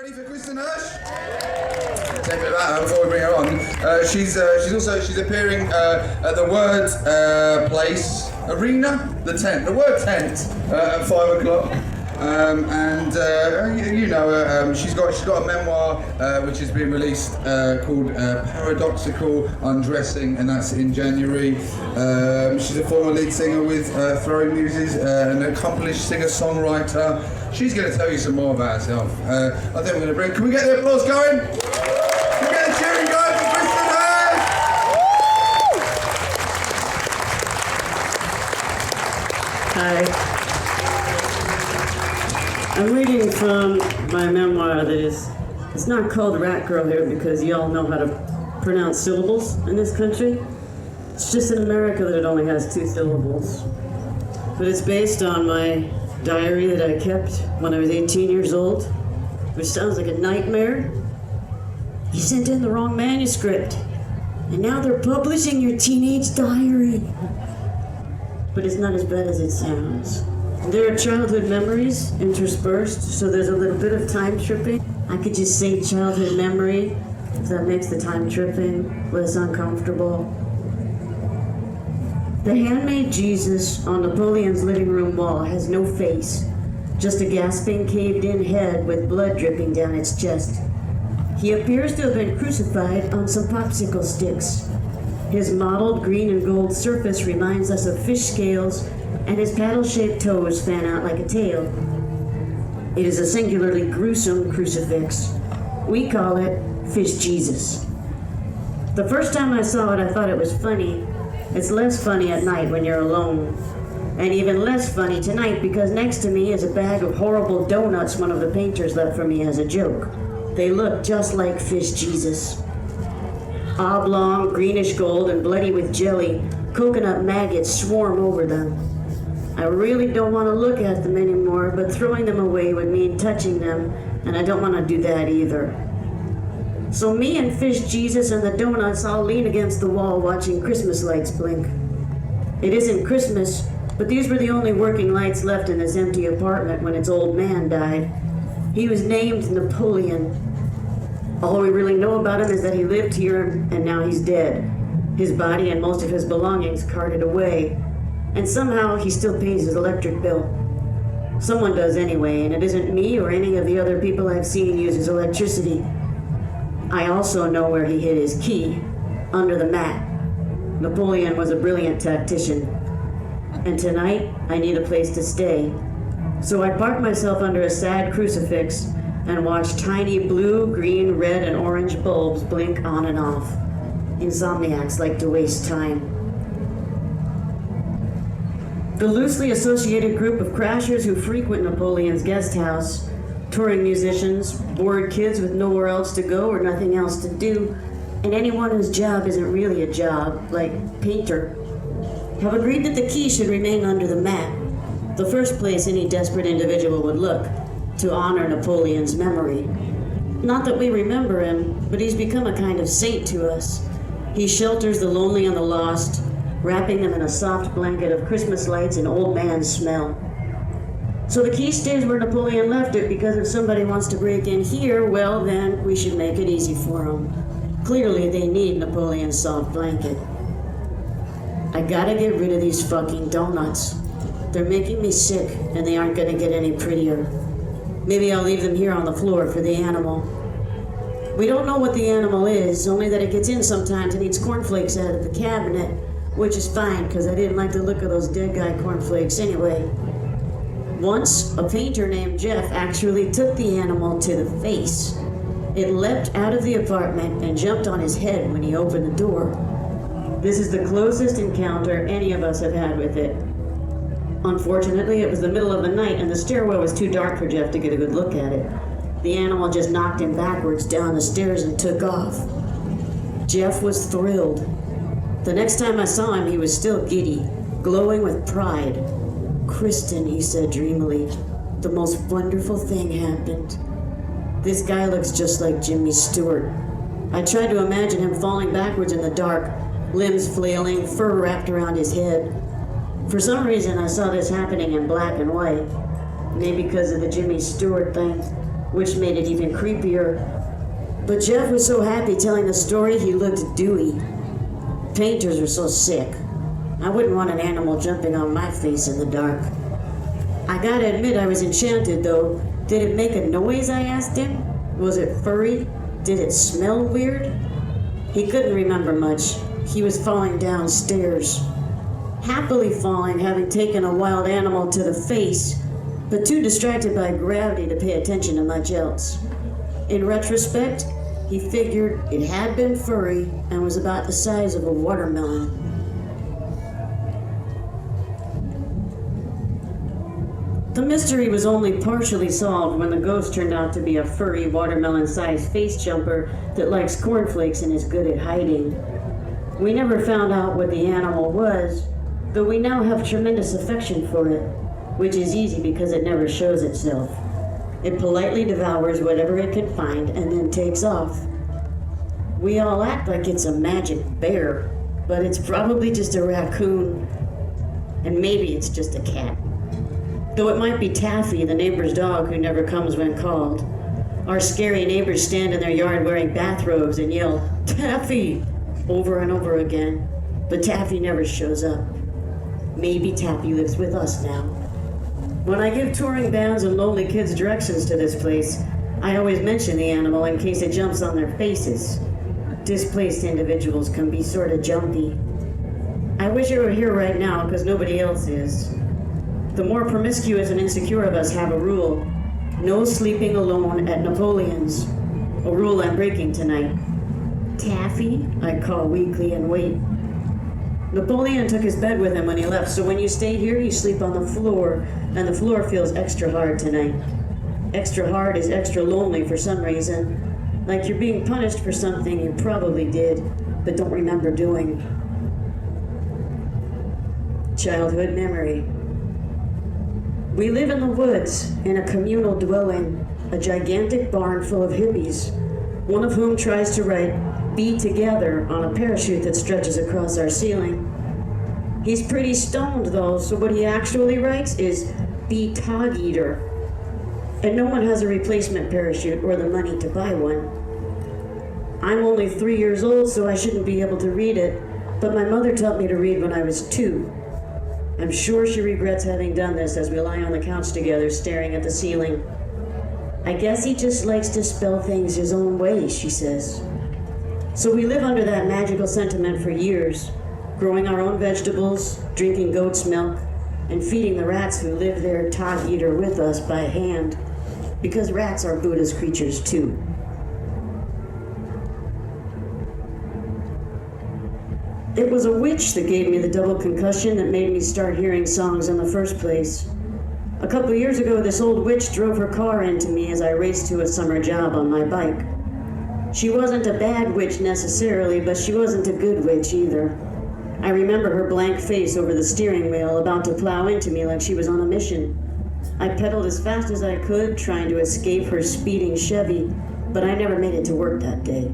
Ready for Kristin Hersh? Take a bit of that before we bring her on. She's appearing at the Word Place Arena, the tent, the Word Tent at 5 o'clock. She's got a memoir which is being released called Paradoxical, Undressing, and that's in January. She's a former lead singer with Throwing Muses, an accomplished singer-songwriter. She's going to tell you some more about herself. I think we're going to bring. Can we get the applause going? Can we get the cheering going for Kristin Hersh? Hi. I'm reading from my memoir that it's not called Rat Girl here because you all know how to pronounce syllables in this country. It's just in America that it only has 2 syllables. But it's based on my diary that I kept when I was 18 years old, which sounds like a nightmare. You sent in the wrong manuscript, and now they're publishing your teenage diary. But it's not as bad as it sounds. There are childhood memories interspersed, so there's a little bit of time tripping. I could just say childhood memory, if that makes the time tripping less uncomfortable. The handmade Jesus on Napoleon's living room wall has no face, just a gasping, caved-in head with blood dripping down its chest. He appears to have been crucified on some popsicle sticks. His mottled green and gold surface reminds us of fish scales, and his paddle-shaped toes fan out like a tail. It is a singularly gruesome crucifix. We call it Fish Jesus. The first time I saw it, I thought it was funny. It's less funny at night when you're alone. And even less funny tonight because next to me is a bag of horrible donuts one of the painters left for me as a joke. They look just like Fish Jesus. Oblong, greenish gold, and bloody with jelly, coconut maggots swarm over them. I really don't want to look at them anymore, but throwing them away would mean touching them, and I don't want to do that either. So me and Fish Jesus and the donuts all lean against the wall watching Christmas lights blink. It isn't Christmas, but these were the only working lights left in this empty apartment when its old man died. He was named Napoleon. All we really know about him is that he lived here and now he's dead. His body and most of his belongings carted away. And somehow he still pays his electric bill. Someone does anyway, and it isn't me or any of the other people I've seen use his electricity. I also know where he hid his key, under the mat. Napoleon was a brilliant tactician. And tonight, I need a place to stay. So I park myself under a sad crucifix and watch tiny blue, green, red, and orange bulbs blink on and off. Insomniacs like to waste time. The loosely associated group of crashers who frequent Napoleon's guest house, touring musicians, bored kids with nowhere else to go or nothing else to do, and anyone whose job isn't really a job, like painter, have agreed that the key should remain under the mat, the first place any desperate individual would look, to honor Napoleon's memory. Not that we remember him, but he's become a kind of saint to us. He shelters the lonely and the lost, wrapping them in a soft blanket of Christmas lights and old man smell. So the key stays where Napoleon left it because if somebody wants to break in here, well then, we should make it easy for them. Clearly they need Napoleon's soft blanket. I gotta get rid of these fucking donuts. They're making me sick and they aren't gonna get any prettier. Maybe I'll leave them here on the floor for the animal. We don't know what the animal is, only that it gets in sometimes and eats cornflakes out of the cabinet. Which is fine, because I didn't like the look of those dead guy cornflakes anyway. Once, a painter named Jeff actually took the animal to the face. It leapt out of the apartment and jumped on his head when he opened the door. This is the closest encounter any of us have had with it. Unfortunately, it was the middle of the night and the stairwell was too dark for Jeff to get a good look at it. The animal just knocked him backwards down the stairs and took off. Jeff was thrilled. The next time I saw him, he was still giddy, glowing with pride. Kristin, he said dreamily, the most wonderful thing happened. This guy looks just like Jimmy Stewart. I tried to imagine him falling backwards in the dark, limbs flailing, fur wrapped around his head. For some reason, I saw this happening in black and white. Maybe because of the Jimmy Stewart thing. which made it even creepier. But Jeff was so happy telling the story, he looked dewy. Painters are so sick. I wouldn't want an animal jumping on my face in the dark. I gotta admit I was enchanted though. Did it make a noise, I asked him? Was it furry? Did it smell weird? He couldn't remember much. He was falling downstairs. Happily falling, having taken a wild animal to the face, but too distracted by gravity to pay attention to much else. In retrospect, he figured it had been furry and was about the size of a watermelon. The mystery was only partially solved when the ghost turned out to be a furry, watermelon-sized face jumper that likes cornflakes and is good at hiding. We never found out what the animal was, though we now have tremendous affection for it, which is easy because it never shows itself. It politely devours whatever it can find and then takes off. We all act like it's a magic bear, but it's probably just a raccoon, and maybe it's just a cat. Though it might be Taffy, the neighbor's dog who never comes when called. Our scary neighbors stand in their yard wearing bathrobes and yell, "Taffy!" over and over again, but Taffy never shows up. Maybe Taffy lives with us now. When I give touring bands and lonely kids directions to this place, I always mention the animal in case it jumps on their faces. Displaced individuals can be sort of jumpy. I wish it were here right now because nobody else is. The more promiscuous and insecure of us have a rule: no sleeping alone at Napoleon's. A rule I'm breaking tonight. Taffy, I call weakly and wait. Napoleon took his bed with him when he left, so when you stay here, you sleep on the floor, and the floor feels extra hard tonight. Extra hard is extra lonely for some reason, like you're being punished for something you probably did, but don't remember doing. Childhood memory. We live in the woods, in a communal dwelling, a gigantic barn full of hippies, one of whom tries to write "Be Together" on a parachute that stretches across our ceiling. He's pretty stoned though, so what he actually writes is "Be Tog Eater." And no one has a replacement parachute or the money to buy one. I'm only 3 years old, so I shouldn't be able to read it, but my mother taught me to read when I was 2. I'm sure she regrets having done this as we lie on the couch together staring at the ceiling. I guess he just likes to spell things his own way, she says. So we live under that magical sentiment for years, growing our own vegetables, drinking goat's milk, and feeding the rats who live there Tog Eater with us by hand, because rats are Buddha's creatures too. It was a witch that gave me the double concussion that made me start hearing songs in the first place. A couple years ago, this old witch drove her car into me as I raced to a summer job on my bike. She wasn't a bad witch necessarily, but she wasn't a good witch either. I remember her blank face over the steering wheel, about to plow into me like she was on a mission. I pedaled as fast as I could, trying to escape her speeding Chevy, but I never made it to work that day.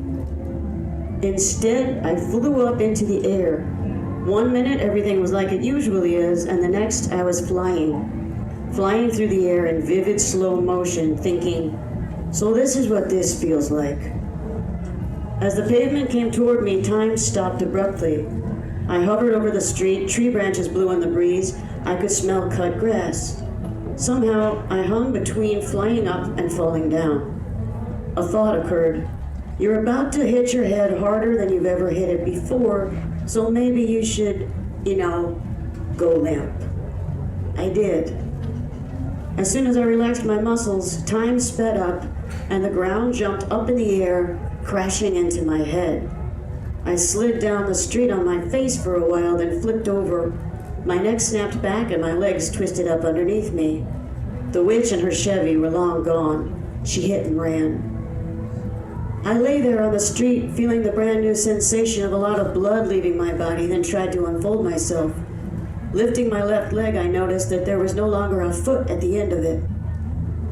Instead, I flew up into the air. 1 minute, everything was like it usually is, and the next, I was flying through the air in vivid slow motion, thinking, so this is what this feels like. As the pavement came toward me, time stopped abruptly. I hovered over the street, tree branches blew in the breeze, I could smell cut grass. Somehow, I hung between flying up and falling down. A thought occurred. You're about to hit your head harder than you've ever hit it before, so maybe you should, go limp. I did. As soon as I relaxed my muscles, time sped up, and the ground jumped up in the air, crashing into my head. I slid down the street on my face for a while, then flipped over. My neck snapped back and my legs twisted up underneath me. The witch and her Chevy were long gone. She hit and ran. I lay there on the street, feeling the brand new sensation of a lot of blood leaving my body, then tried to unfold myself. Lifting my left leg, I noticed that there was no longer a foot at the end of it.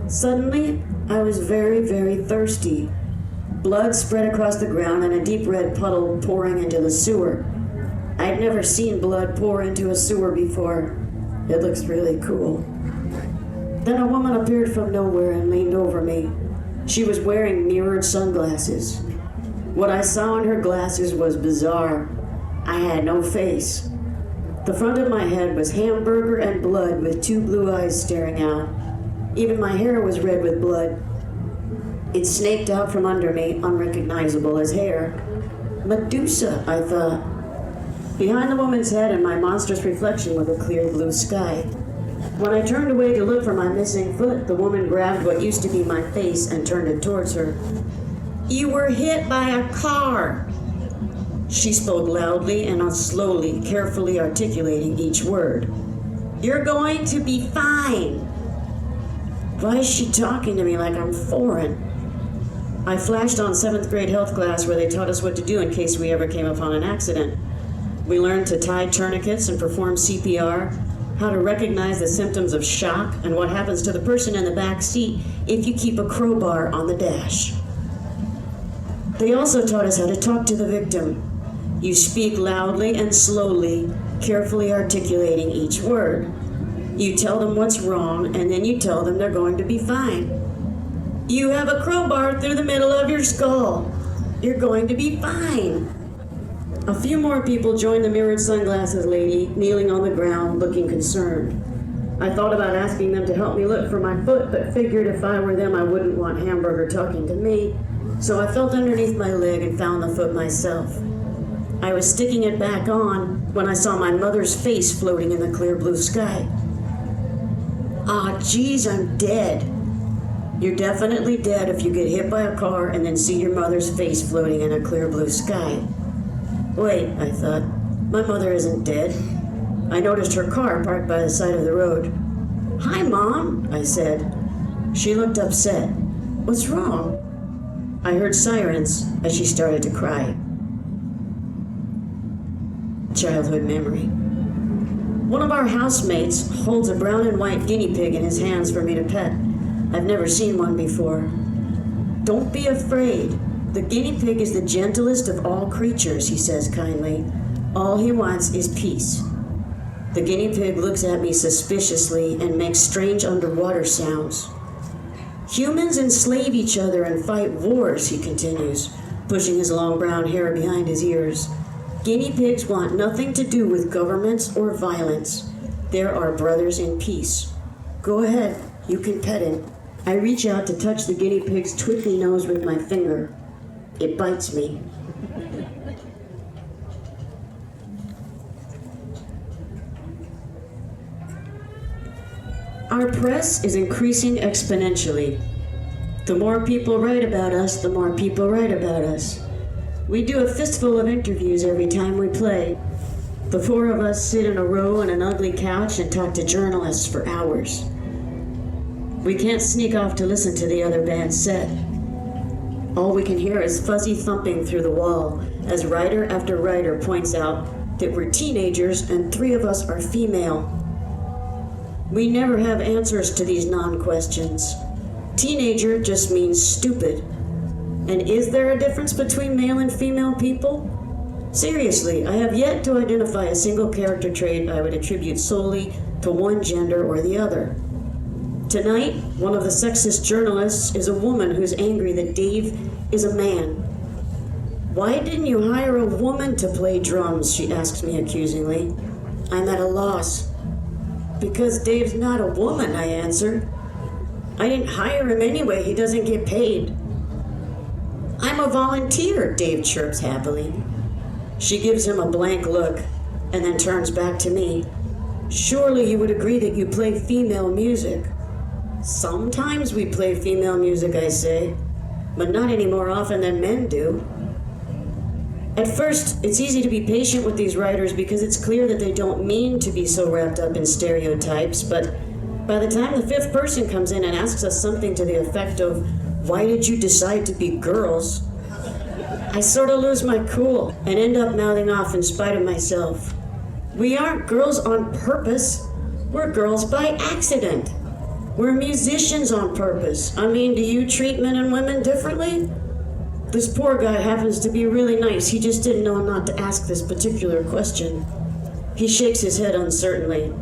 Suddenly, I was very, very thirsty. Blood spread across the ground and a deep red puddle pouring into the sewer. I'd never seen blood pour into a sewer before. It looks really cool. Then a woman appeared from nowhere and leaned over me. She was wearing mirrored sunglasses. What I saw in her glasses was bizarre. I had no face. The front of my head was hamburger and blood with two blue eyes staring out. Even my hair was red with blood. It snaked out from under me, unrecognizable as hair. Medusa, I thought. Behind the woman's head and my monstrous reflection was a clear blue sky. When I turned away to look for my missing foot, the woman grabbed what used to be my face and turned it towards her. "You were hit by a car." She spoke loudly and slowly, carefully articulating each word. "You're going to be fine." Why is she talking to me like I'm foreign? I flashed on 7th grade health class where they taught us what to do in case we ever came upon an accident. We learned to tie tourniquets and perform CPR, how to recognize the symptoms of shock, and what happens to the person in the back seat if you keep a crowbar on the dash. They also taught us how to talk to the victim. You speak loudly and slowly, carefully articulating each word. You tell them what's wrong, and then you tell them they're going to be fine. "You have a crowbar through the middle of your skull. You're going to be fine." A few more people joined the mirrored sunglasses lady, kneeling on the ground, looking concerned. I thought about asking them to help me look for my foot, but figured if I were them, I wouldn't want Hamburger talking to me, so I felt underneath my leg and found the foot myself. I was sticking it back on when I saw my mother's face floating in the clear blue sky. "Ah, geez, I'm dead." You're definitely dead if you get hit by a car and then see your mother's face floating in a clear blue sky. Wait, I thought, my mother isn't dead. I noticed her car parked by the side of the road. "Hi, Mom," I said. She looked upset. "What's wrong?" I heard sirens as she started to cry. Childhood memory. One of our housemates holds a brown and white guinea pig in his hands for me to pet. I've never seen one before. "Don't be afraid. The guinea pig is the gentlest of all creatures," he says kindly. "All he wants is peace." The guinea pig looks at me suspiciously and makes strange underwater sounds. "Humans enslave each other and fight wars," he continues, pushing his long brown hair behind his ears. "Guinea pigs want nothing to do with governments or violence. They're our brothers in peace. Go ahead, you can pet him." I reach out to touch the guinea pig's twinkly nose with my finger. It bites me. Our press is increasing exponentially. The more people write about us, the more people write about us. We do a fistful of interviews every time we play. The four of us sit in a row on an ugly couch and talk to journalists for hours. We can't sneak off to listen to the other band's set. All we can hear is fuzzy thumping through the wall as writer after writer points out that we're teenagers and 3 of us are female. We never have answers to these non-questions. Teenager just means stupid. And is there a difference between male and female people? Seriously, I have yet to identify a single character trait I would attribute solely to one gender or the other. Tonight, one of the sexist journalists is a woman who's angry that Dave is a man. "Why didn't you hire a woman to play drums?" she asks me accusingly. I'm at a loss. "Because Dave's not a woman," I answer. "I didn't hire him anyway, he doesn't get paid." "I'm a volunteer," Dave chirps happily. She gives him a blank look and then turns back to me. "Surely you would agree that you play female music." "Sometimes we play female music," I say, "but not any more often than men do." At first, it's easy to be patient with these writers because it's clear that they don't mean to be so wrapped up in stereotypes, but by the time the 5th person comes in and asks us something to the effect of, "Why did you decide to be girls?" I sort of lose my cool and end up mouthing off in spite of myself. We aren't girls on purpose, we're girls by accident. We're musicians on purpose. I mean, do you treat men and women differently? This poor guy happens to be really nice. He just didn't know not to ask this particular question. He shakes his head uncertainly.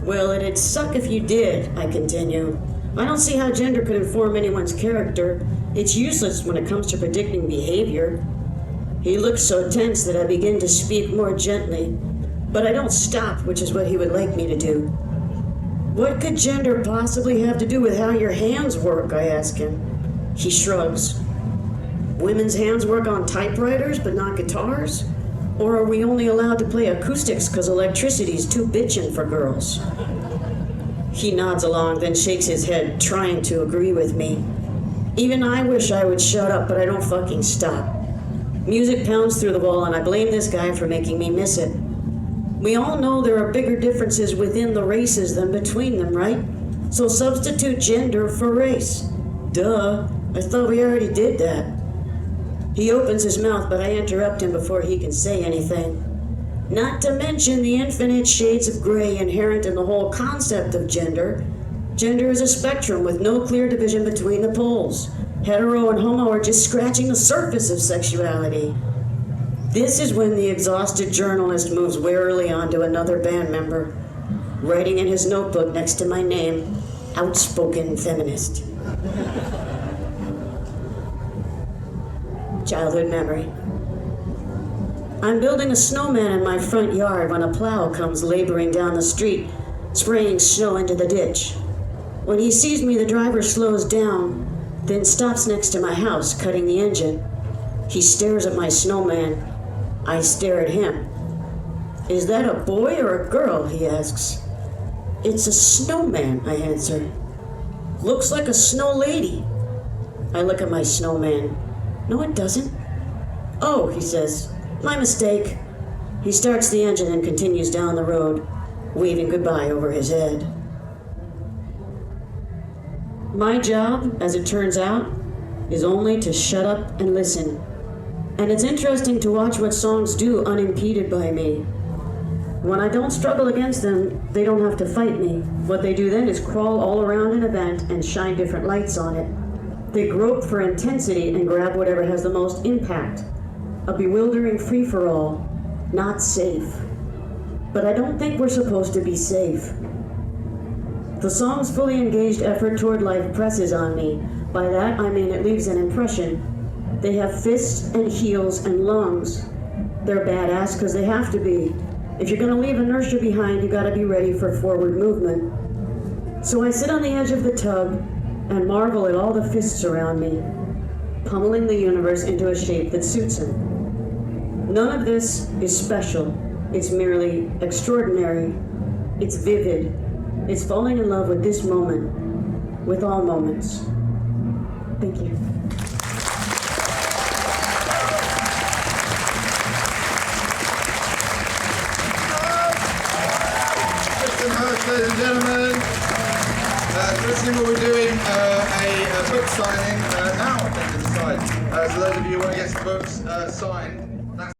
"Well, it'd suck if you did," I continue. I don't see how gender could inform anyone's character. It's useless when it comes to predicting behavior. He looks so tense that I begin to speak more gently, but I don't stop, which is what he would like me to do. What could gender possibly have to do with how your hands work, I ask him. He shrugs. Women's hands work on typewriters, but not guitars? Or are we only allowed to play acoustics because electricity's too bitchin' for girls? He nods along, then shakes his head, trying to agree with me. Even I wish I would shut up, but I don't fucking stop. Music pounds through the wall, and I blame this guy for making me miss it. We all know there are bigger differences within the races than between them, right? So substitute gender for race. Duh, I thought we already did that. He opens his mouth, but I interrupt him before he can say anything. Not to mention the infinite shades of gray inherent in the whole concept of gender. Gender is a spectrum with no clear division between the poles. Hetero and homo are just scratching the surface of sexuality. This is when the exhausted journalist moves warily on to another band member, writing in his notebook next to my name, outspoken feminist. Childhood memory. I'm building a snowman in my front yard when a plow comes laboring down the street, spraying snow into the ditch. When he sees me, the driver slows down, then stops next to my house, cutting the engine. He stares at my snowman. I stare at him. Is that a boy or a girl? He asks. It's a snowman, I answer. Looks like a snow lady. I look at my snowman. No, it doesn't. Oh, he says. My mistake. He starts the engine and continues down the road, waving goodbye over his head. My job, as it turns out, is only to shut up and listen. And it's interesting to watch what songs do unimpeded by me. When I don't struggle against them, they don't have to fight me. What they do then is crawl all around an event and shine different lights on it. They grope for intensity and grab whatever has the most impact. A bewildering free-for-all, not safe. But I don't think we're supposed to be safe. The song's fully engaged effort toward life presses on me. By that, I mean it leaves an impression. They have fists and heels and lungs. They're badass because they have to be. If you're gonna leave inertia behind, you gotta be ready for forward movement. So I sit on the edge of the tub and marvel at all the fists around me, pummeling the universe into a shape that suits him. None of this is special. It's merely extraordinary. It's vivid. It's falling in love with this moment, with all moments. Thank you. Kristin Hersh, ladies and gentlemen. Kristin will be doing a book signing now, I think, inside. So those of you who want to get some books signed,